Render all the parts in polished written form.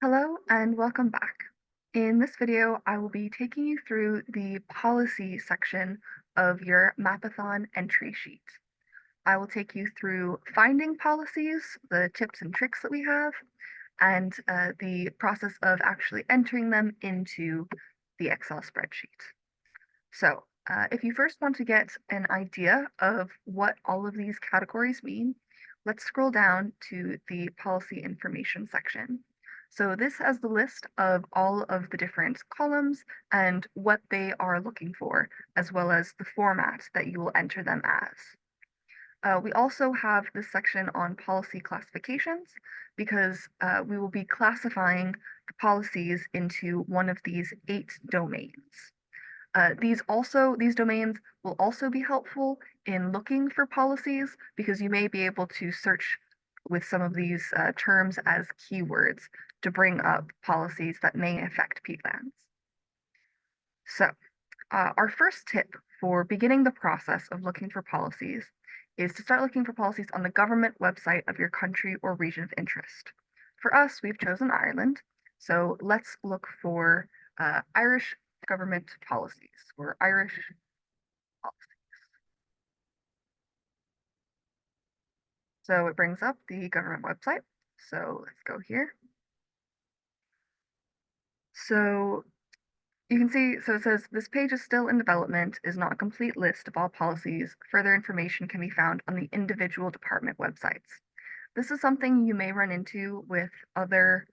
Hello and welcome back. In this video, I will be taking you through the policy section of your Mapathon entry sheet. I will take you through finding policies, the tips and tricks that we have, and the process of actually entering them into the Excel spreadsheet. So if you first want to get an idea of what all of these categories mean, let's scroll down to the policy information section. So this has the list of all of the different columns and what they are looking for, as well as the format that you will enter them as. We also have this section on policy classifications because we will be classifying the policies into one of these 8 domains. These domains will also be helpful in looking for policies because you may be able to search with some of these terms as keywords to bring up policies that may affect peatlands. So, our first tip for beginning the process of looking for policies is to start looking for policies on the government website of your country or region of interest. For us, we've chosen Ireland, so let's look for Irish government policies or Irish policy. So it brings up the government website. So let's go here. So you can see, so it says this page is still in development, is not a complete list of all policies. Further information can be found on the individual department websites. This is something you may run into with other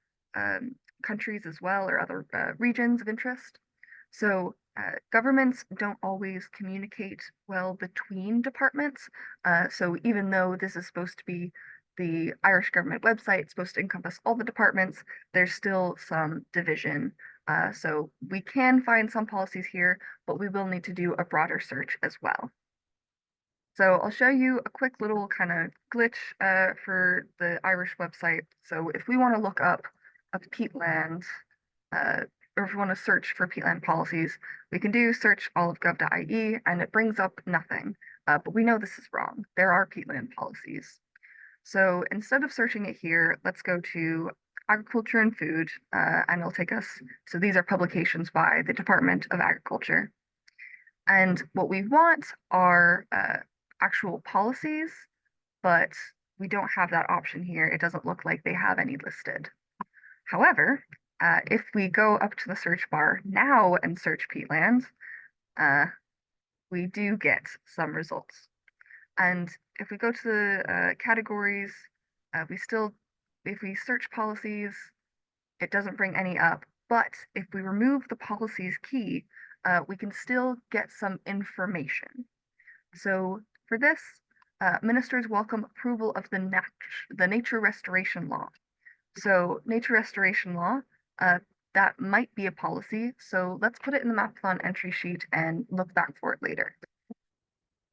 countries as well or other regions of interest. So governments don't always communicate well between departments. So even though this is supposed to be the Irish government website, it's supposed to encompass all the departments, there's still some division. So we can find some policies here, but we will need to do a broader search as well. So I'll show you a quick little kind of glitch for the Irish website. So if we want to look up a peatland, or if we want to search for peatland policies, we can do search all of gov.ie and it brings up nothing. But we know this is wrong. There are peatland policies. So instead of searching it here, let's go to agriculture and food, and it'll take us. So these are publications by the Department of Agriculture. And what we want are actual policies, but we don't have that option here. It doesn't look like they have any listed. However, if we go up to the search bar now and search peatland, we do get some results. And if we go to the categories, if we search policies, it doesn't bring any up. But if we remove the policies key, we can still get some information. So for this, ministers welcome approval of the nature restoration law. So nature restoration law, that might be a policy. So let's put it in the Mapathon entry sheet and look back for it later.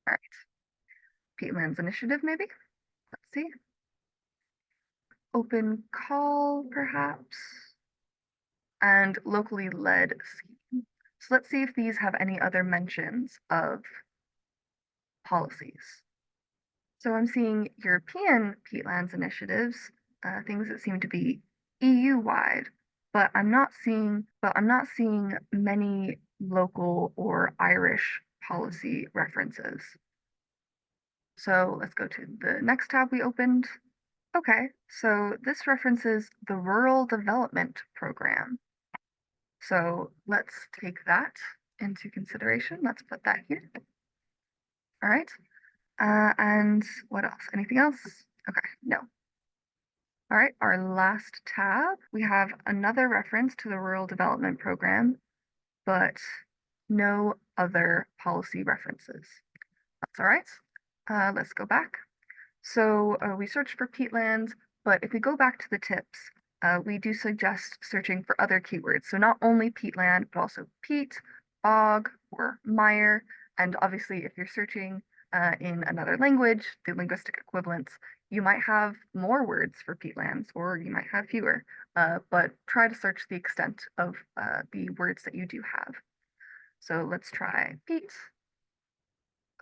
All right, peatlands initiative maybe. Let's see. Open call perhaps, and locally led scheme. So let's see if these have any other mentions of policies. So I'm seeing European peatlands initiatives, things that seem to be EU-wide, but I'm not seeing many local or Irish policy references. So let's go to the next tab we opened. Okay, so this references the Rural Development Program. So let's take that into consideration. Let's put that here. All right. And what else? Anything else? Okay, no. All right, our last tab, we have another reference to the Rural Development Program, but no other policy references. That's all right. Let's go back. So we searched for peatlands, but if we go back to the tips, we do suggest searching for other keywords. So not only peatland, but also peat, bog, or mire. And obviously, if you're searching in another language, the linguistic equivalents, you might have more words for peatlands, or you might have fewer. But try to search the extent of the words that you do have. So let's try peat.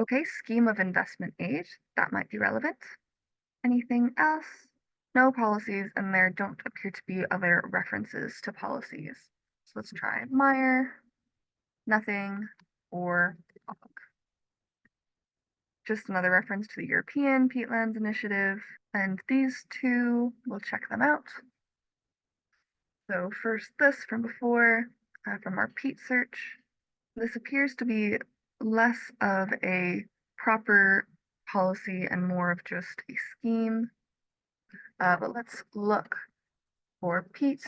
Okay, scheme of investment aid, that might be relevant. Anything else? No policies, and there don't appear to be other references to policies. So let's try Meyer, nothing, or Bog. Just another reference to the European Peatlands Initiative, and these two, we'll check them out. So first this from before, from our peat search. This appears to be less of a proper policy and more of just a scheme. But let's look for peat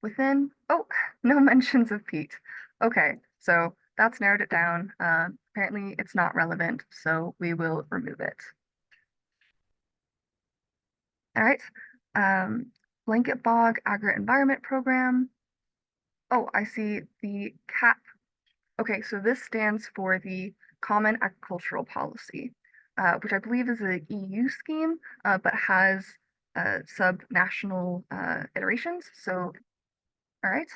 within. Oh, no mentions of peat. Okay, so that's narrowed it down. Apparently it's not relevant, so we will remove it. All right. Um, Blanket Bog Agri-Environment Program. Oh, I see the CAP. Okay, so this stands for the Common Agricultural Policy, which I believe is a EU scheme, but has sub-national iterations. So, all right.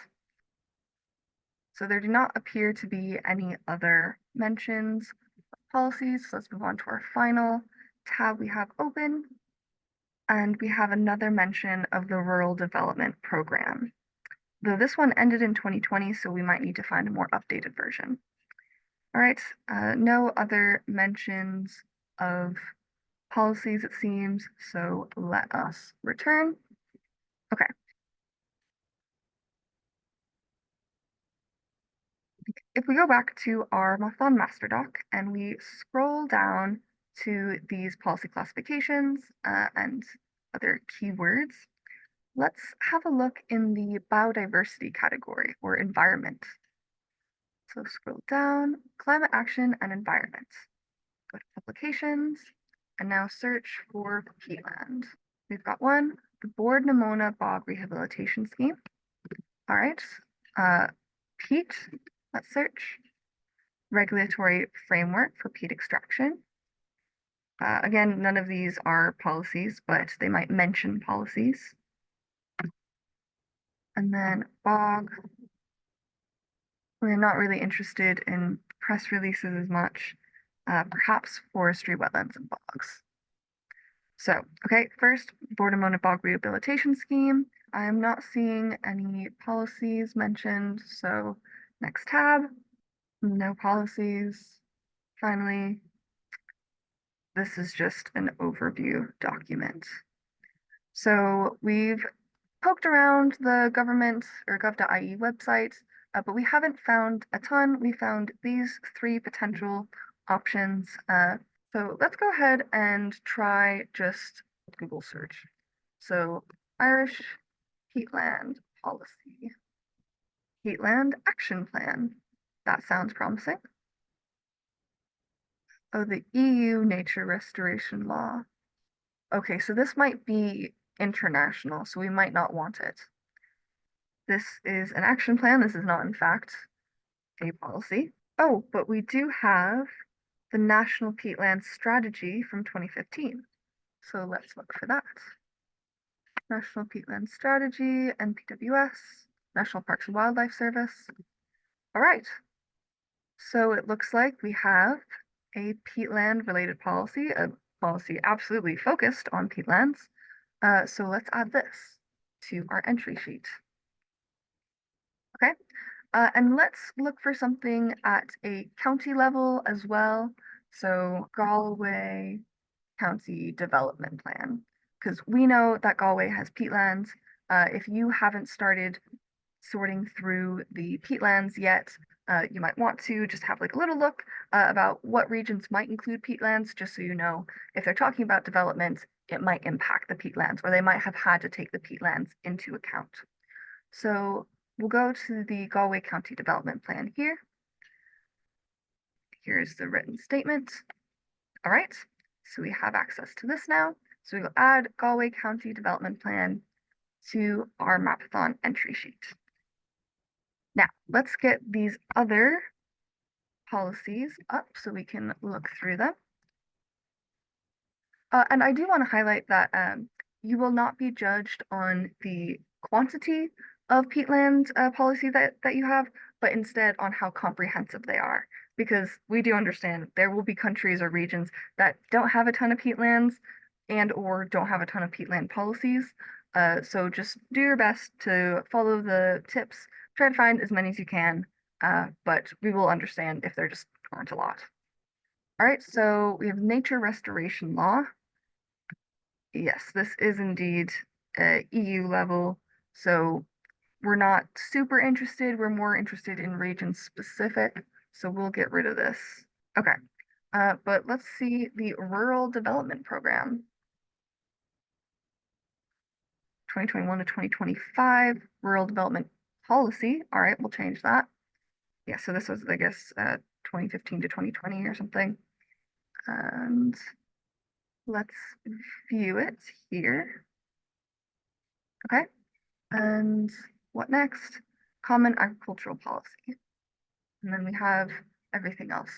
So there do not appear to be any other mentions of policies. So let's move on to our final tab we have open. And we have another mention of the Rural Development Program. Though this one ended in 2020, so we might need to find a more updated version. All right, no other mentions of policies, it seems, so let us return. Okay, if we go back to our Mathon master doc and we scroll down to these policy classifications and other keywords, let's have a look in the biodiversity category or environment. So scroll down, climate action and environment. Go to publications and now search for peatland. We've got one, the Board Nimona Bog Rehabilitation Scheme. All right, peat, let's search. Regulatory framework for peat extraction. Again, none of these are policies, but they might mention policies. And then bog. We're not really interested in press releases as much, perhaps forestry, wetlands, and bogs. So, okay, first, Board Nimona Bog Rehabilitation Scheme. I am not seeing any policies mentioned, so next tab, no policies. Finally, this is just an overview document. So we've poked around the government or gov.ie website, but we haven't found a ton. We found these three potential options. So let's go ahead and try just Google search. So Irish peatland policy, peatland action plan. That sounds promising. Oh, the EU nature restoration law. Okay, so this might be international, so we might not want it. This is an action plan. This is not, in fact, a policy. Oh, but we do have the National Peatland Strategy from 2015. So let's look for that. National Peatland Strategy, NPWS, National Parks and Wildlife Service. All right. So it looks like we have a peatland related policy, a policy absolutely focused on peatlands. So let's add this to our entry sheet. Okay, and let's look for something at a county level as well. So Galway County Development Plan, because we know that Galway has peatlands. If you haven't started sorting through the peatlands yet, you might want to just have like a little look about what regions might include peatlands, just so you know if they're talking about development, it might impact the peatlands, or they might have had to take the peatlands into account. So we'll go to the Galway County Development Plan here. Here's the written statement. All right, so we have access to this now. So we will add Galway County Development Plan to our Mapathon entry sheet. Now, let's get these other policies up so we can look through them. And I do want to highlight that you will not be judged on the quantity of peatland policy that you have, but instead on how comprehensive they are. Because we do understand there will be countries or regions that don't have a ton of peatlands. and or don't have a ton of peatland policies. So just do your best to follow the tips, try to find as many as you can, but we will understand if there just aren't a lot. All right, so we have nature restoration law. Yes, this is indeed EU level, so we're not super interested. We're more interested in region specific, so we'll get rid of this. Okay, but let's see the Rural Development Program, 2021 to 2025, Rural Development Policy. All right, we'll change that. Yeah, so this was, I guess, 2015 to 2020 or something. And let's view it here. Okay, and what next? Common Agricultural Policy. And then we have everything else.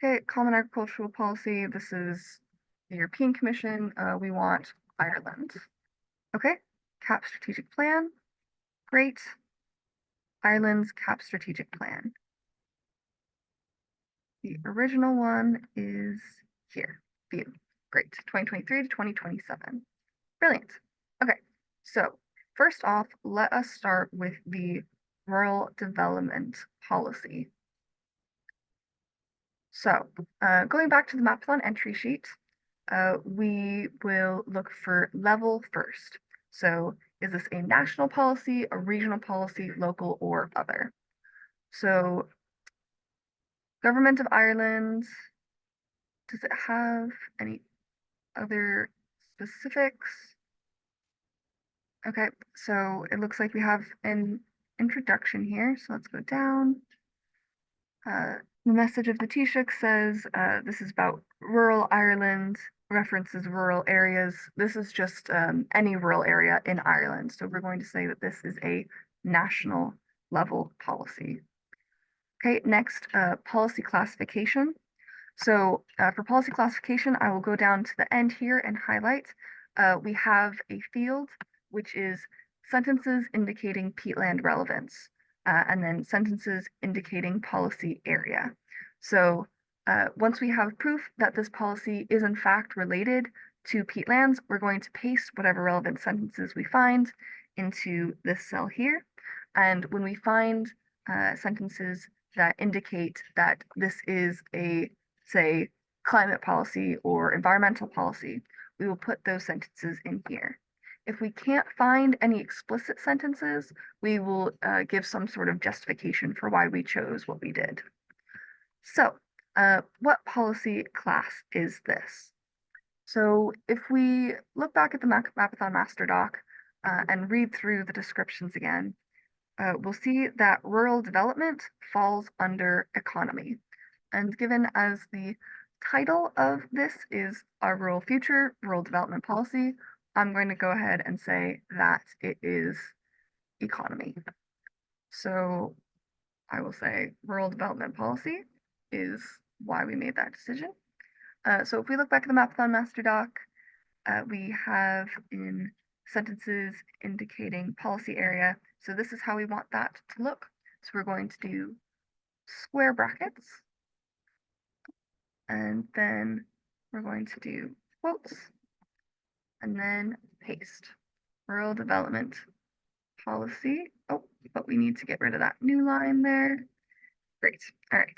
Okay, Common Agricultural Policy. This is the European Commission. We want Ireland. Okay, CAP Strategic Plan. Great. Ireland's CAP Strategic Plan. The original one is here. View. Great. 2023 to 2027. Brilliant. Okay, so first off, let us start with the Rural Development Policy. So going back to the Mapathon entry sheet, we will look for level first. So is this a national policy, a regional policy, local, or other? So Government of Ireland, does it have any other specifics? Okay, so it looks like we have an introduction here. So let's go down. The message of the Taoiseach says this is about rural Ireland, references rural areas. This is just any rural area in Ireland. So we're going to say that this is a national level policy. Okay, next, policy classification. So for policy classification, I will go down to the end here and highlight. We have a field, which is sentences indicating peatland relevance, and then sentences indicating policy area. So once we have proof that this policy is in fact related to peatlands, we're going to paste whatever relevant sentences we find into this cell here. And when we find sentences that indicate that this is a, say, climate policy or environmental policy, we will put those sentences in here. If we can't find any explicit sentences, we will give some sort of justification for why we chose what we did. So, what policy class is this? So if we look back at the Mapathon Master Doc and read through the descriptions again, we'll see that rural development falls under economy. And given as the title of this is Our Rural Future, Rural Development Policy, I'm going to go ahead and say that it is economy. So I will say rural development policy is why we made that decision. So if we look back at the Mapathon Master Doc, we have in sentences indicating policy area. So this is how we want that to look. So we're going to do square brackets, and then we're going to do quotes, and then paste. Rural development policy. Oh, but we need to get rid of that new line there. Great. All right.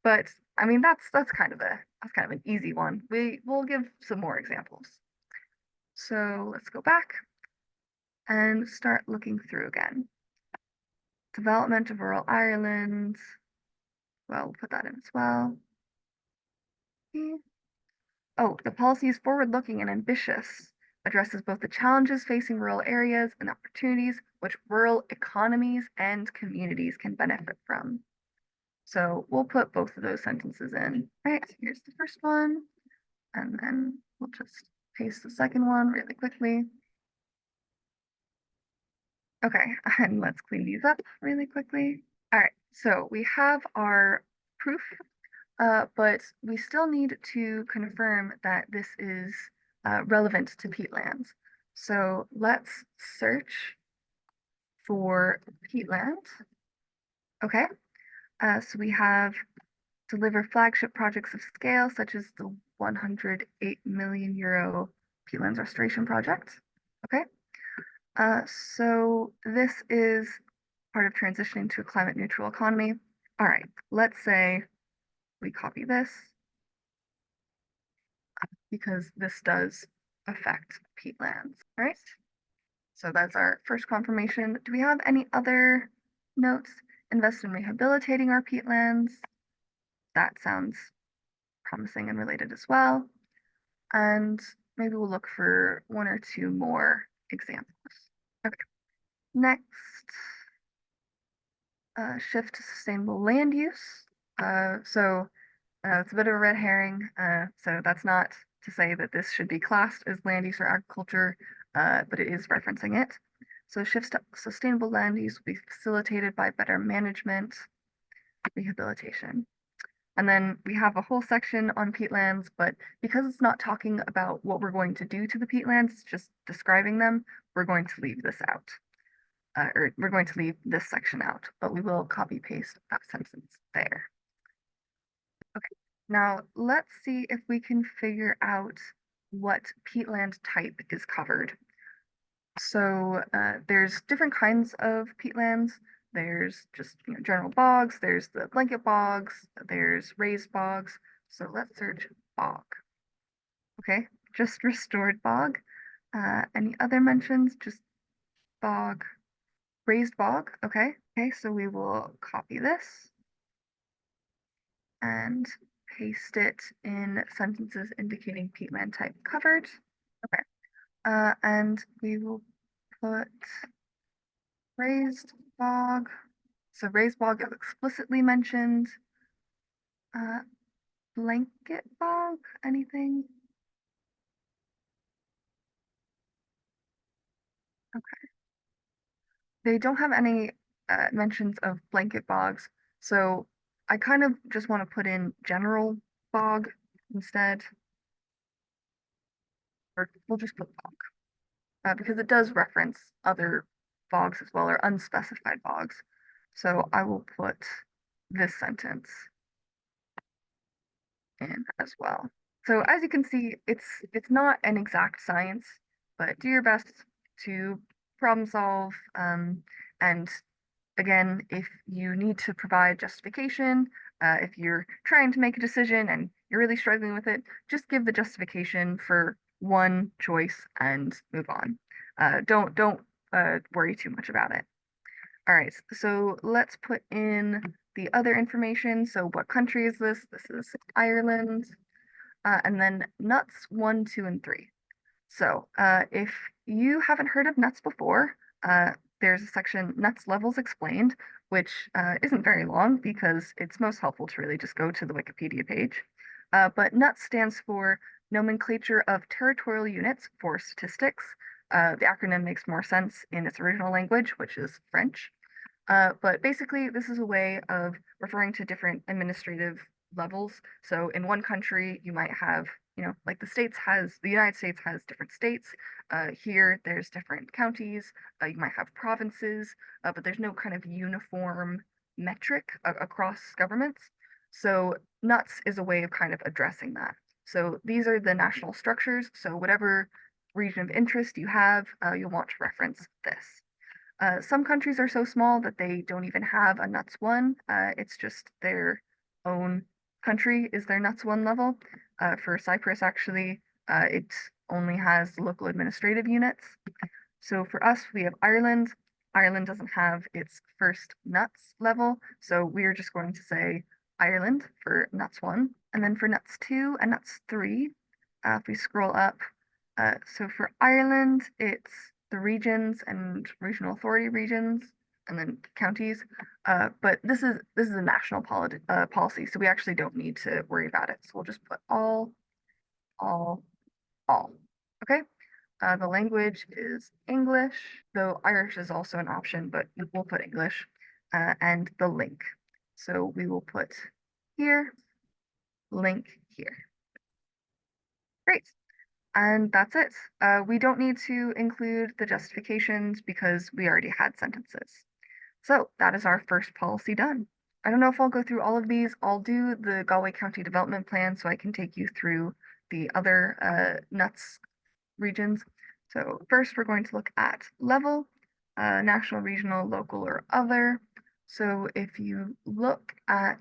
But I mean that's kind of an easy one. We'll give some more examples. So let's go back and start looking through again. Development of rural Ireland. Well, we'll put that in as well. Oh, the policy is forward-looking and ambitious, addresses both the challenges facing rural areas and opportunities which rural economies and communities can benefit from. So we'll put both of those sentences in. All right, so here's the first one, and then we'll just paste the second one really quickly. Okay, and let's clean these up really quickly. All right, so we have our proof, but we still need to confirm that this is relevant to peatlands. So let's search for peatland. Okay, so we have deliver flagship projects of scale, such as the 108 million euro peatlands restoration project. Okay, so this is part of transitioning to a climate neutral economy. All right, let's say we copy this because this does affect peatlands, right? So that's our first confirmation. Do we have any other notes? Invest in rehabilitating our peatlands. That sounds promising and related as well. And maybe we'll look for one or two more examples. Okay, next, shift to sustainable land use. It's a bit of a red herring. So that's not to say that this should be classed as land use or agriculture, but it is referencing it. So shifts to sustainable land use will be facilitated by better management, rehabilitation. And then we have a whole section on peatlands, but because it's not talking about what we're going to do to the peatlands, it's just describing them, we're going to leave this out. Or we're going to leave this section out, but we will copy paste that sentence there. Okay, now let's see if we can figure out what peatland type is covered. So there's different kinds of peatlands. There's just general bogs, there's the blanket bogs, there's raised bogs. So let's search bog. Okay, just restored bog. Any other mentions? Just bog, raised bog. Okay, okay, so we will copy this and paste it in sentences indicating peatland type covered. Okay, and we will put raised bog. So raised bog is explicitly mentioned. Uh, blanket bog, anything? Okay. They don't have any mentions of blanket bogs, so I kind of just want to put in general bog instead, or we'll just put bog, because it does reference other bogs as well, or unspecified bogs. So I will put this sentence in as well. So as you can see, it's not an exact science, but do your best to problem solve. And again, if you need to provide justification, if you're trying to make a decision and you're really struggling with it, just give the justification for one choice and move on. Don't worry too much about it. All right, so let's put in the other information. So what country is this? This is Ireland. And then nuts 1, 2, and 3. So if you haven't heard of nuts before, there's a section nuts levels explained, which isn't very long because it's most helpful to really just go to the Wikipedia page. But nuts stands for Nomenclature of Territorial Units for Statistics. The acronym makes more sense in its original language, which is French. But basically, this is a way of referring to different administrative levels. So in one country, you might have, like the United States has different states. Here, there's different counties. You might have provinces, but there's no kind of uniform metric across governments. So NUTS is a way of kind of addressing that. So these are the national structures. So whatever region of interest you have, you'll want to reference this. Some countries are so small that they don't even have a NUTS 1. It's just their own country is their NUTS 1 level. For Cyprus, actually, it only has local administrative units. So for us, we have Ireland. Ireland doesn't have its first NUTS level, so we are just going to say Ireland for NUTS 1. And then for NUTS 2 and NUTS 3, if we scroll up, so for Ireland, it's the regions and regional authority regions, and then counties. But this is a national policy, so we actually don't need to worry about it. So we'll just put all, all. Okay. The language is English, though Irish is also an option, but we'll put English. And the link. So we will put here, link here. Great. And that's it. We don't need to include the justifications because we already had sentences. So that is our first policy done. I don't know if I'll go through all of these. I'll do the Galway County Development Plan so I can take you through the other nuts regions. So first we're going to look at level, national, regional, local, or other. So if you look at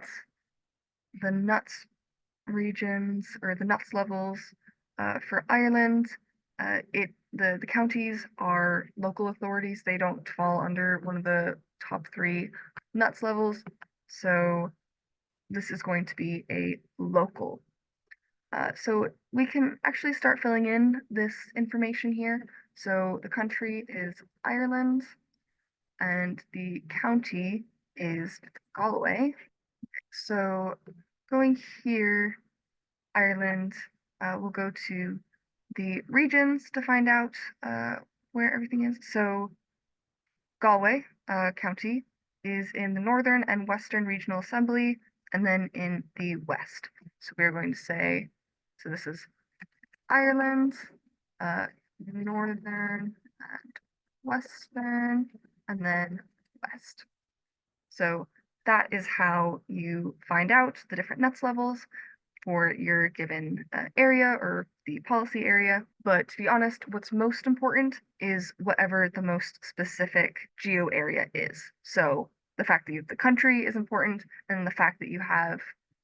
the nuts regions or the nuts levels for Ireland, the counties are local authorities. They don't fall under one of the top three nuts levels. So this is going to be a local. So we can actually start filling in this information here. So the country is Ireland and the county is Galway. So going here, Ireland, we'll go to the regions to find out where everything is. So Galway County is in the Northern and Western Regional Assembly, and then in the West. So we're going to say, so this is Ireland, Northern and Western, and then West. So that is how you find out the different NUTS levels for your given area or the policy area. But to be honest, what's most important is whatever the most specific geo area is. So the fact that you have the country is important, and the fact that you have,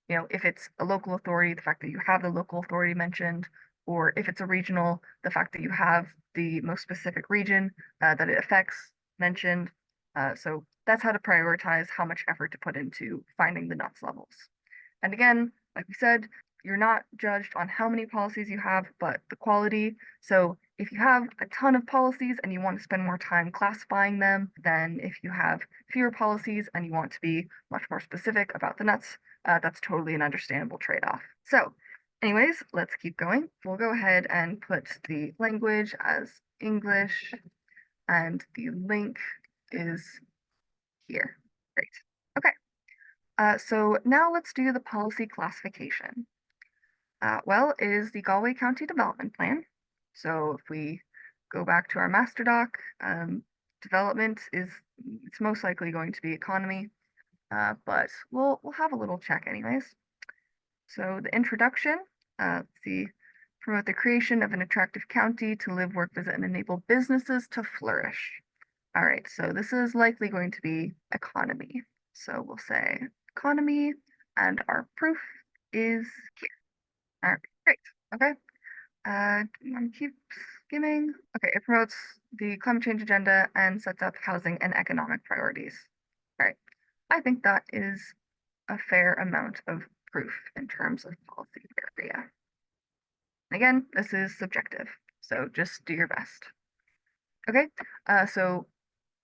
if it's a local authority, the fact that you have the local authority mentioned, or if it's a regional, the fact that you have the most specific region that it affects mentioned. So that's how to prioritize how much effort to put into finding the NUTS levels. And again, like we said, you're not judged on how many policies you have, but the quality. So if you have a ton of policies and you want to spend more time classifying them than if you have fewer policies and you want to be much more specific about the nuts, that's totally an understandable trade-off. So anyways, let's keep going. We'll go ahead and put the language as English, and the link is here. Great. Okay. So now let's do the policy classification. Well, it is the Galway County Development Plan. So if we go back to our master doc, development it's most likely going to be economy, but we'll have a little check anyways. So the introduction, let's see, promote the creation of an attractive county to live, work, visit, and enable businesses to flourish. All right, so this is likely going to be economy. So we'll say economy, and our proof is here. All right, great. Okay. Keep skimming. Okay, it promotes the climate change agenda and sets up housing and economic priorities. All right. I think that is a fair amount of proof in terms of policy area. Again, this is subjective, so just do your best. Okay, so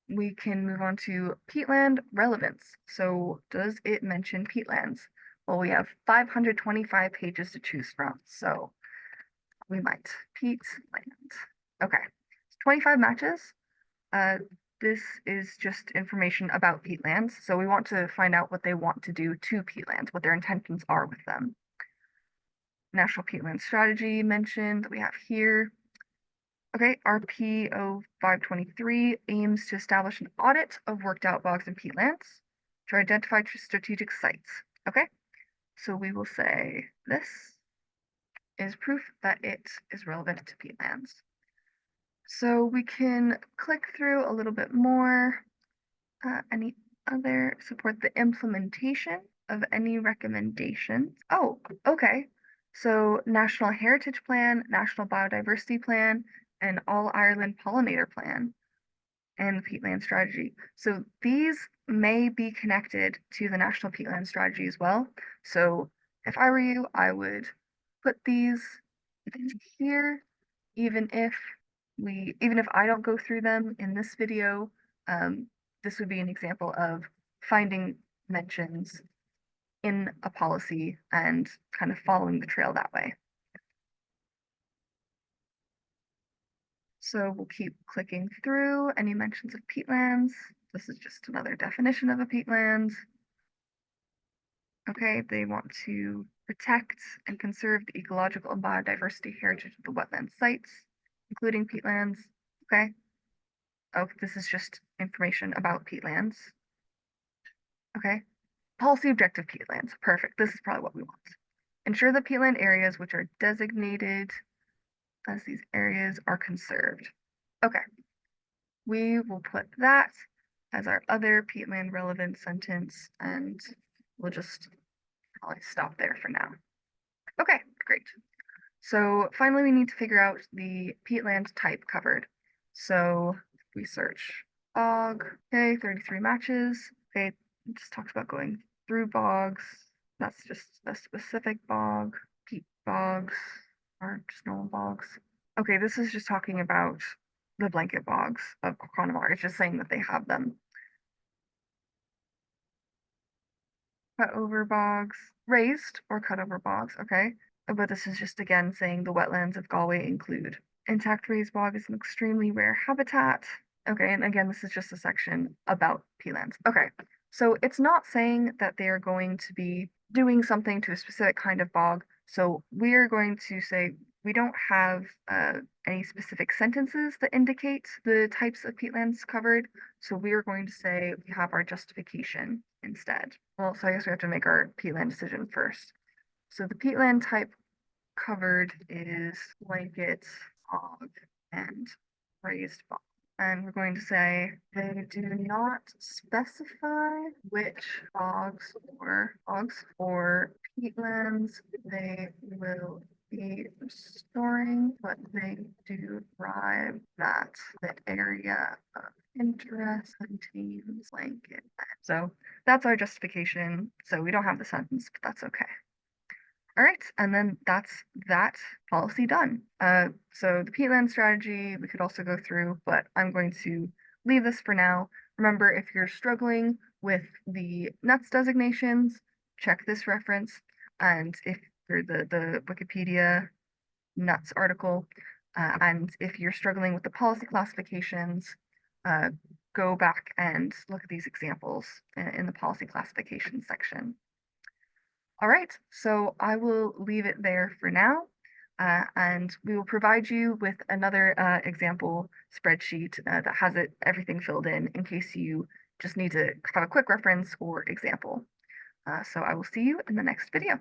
we can move on to peatland relevance. So does it mention peatlands? Well, we have 525 pages to choose from, so we might. Peatland. Okay, 25 matches. This is just information about peatlands, so we want to find out what they want to do to peatlands, what their intentions are with them. National Peatland Strategy mentioned that we have here. Okay, RPO 523 aims to establish an audit of worked out bogs and peatlands to identify strategic sites. Okay, so we will say this is proof that it is relevant to peatlands. So we can click through a little bit more. Any other support the implementation of any recommendations? Oh, okay. So National Heritage Plan, National Biodiversity Plan, and All Ireland Pollinator Plan, and the Peatland Strategy. So these may be connected to the National Peatland Strategy as well. So if I were you, I would put these here, even if I don't go through them in this video. This would be an example of finding mentions in a policy and kind of following the trail that way. So we'll keep clicking through any mentions of peatlands. This is just another definition of a peatland. Okay, they want to protect and conserve the ecological and biodiversity heritage of the wetland sites, including peatlands. Okay. Oh, this is just information about peatlands. Okay. Policy objective peatlands. Perfect. This is probably what we want. Ensure the peatland areas which are designated as these areas are conserved. Okay. We will put that as our other peatland relevant sentence, and we'll just probably stop there for now. Okay, great. So finally, we need to figure out the peatland type covered. So if we search bog, okay, 33 matches. Okay, we just talked about going through bogs. That's just a specific bog. Peat bogs are just normal bogs. Okay, this is just talking about the blanket bogs of Connemara. It's just saying that they have them. Cut over bogs, raised or cut over bogs, okay. But this is just again saying the wetlands of Galway include. Intact raised bog is an extremely rare habitat. Okay, and again, this is just a section about peatlands. Okay, so it's not saying that they are going to be doing something to a specific kind of bog. So we're going to say we don't have any specific sentences that indicate the types of peatlands covered. So we are going to say we have our justification instead. Well, so I guess we have to make our peatland decision first. So the peatland type covered is blanket, bog, and raised bog. And we're going to say they do not specify which bogs or peatlands they will be restoring, but they do derive that the area of interest contains blanket. So that's our justification. So we don't have the sentence, but that's okay. All right, and then that's that policy done. So the peatland strategy we could also go through, but I'm going to leave this for now. Remember, if you're struggling with the nuts designations, check this reference, and if you're the Wikipedia nuts article, and if you're struggling with the policy classifications, uh, go back and look at these examples in the policy classification section. All right, so I will leave it there for now, and we will provide you with another example spreadsheet that has everything filled in case you just need to have a quick reference or example. So I will see you in the next video.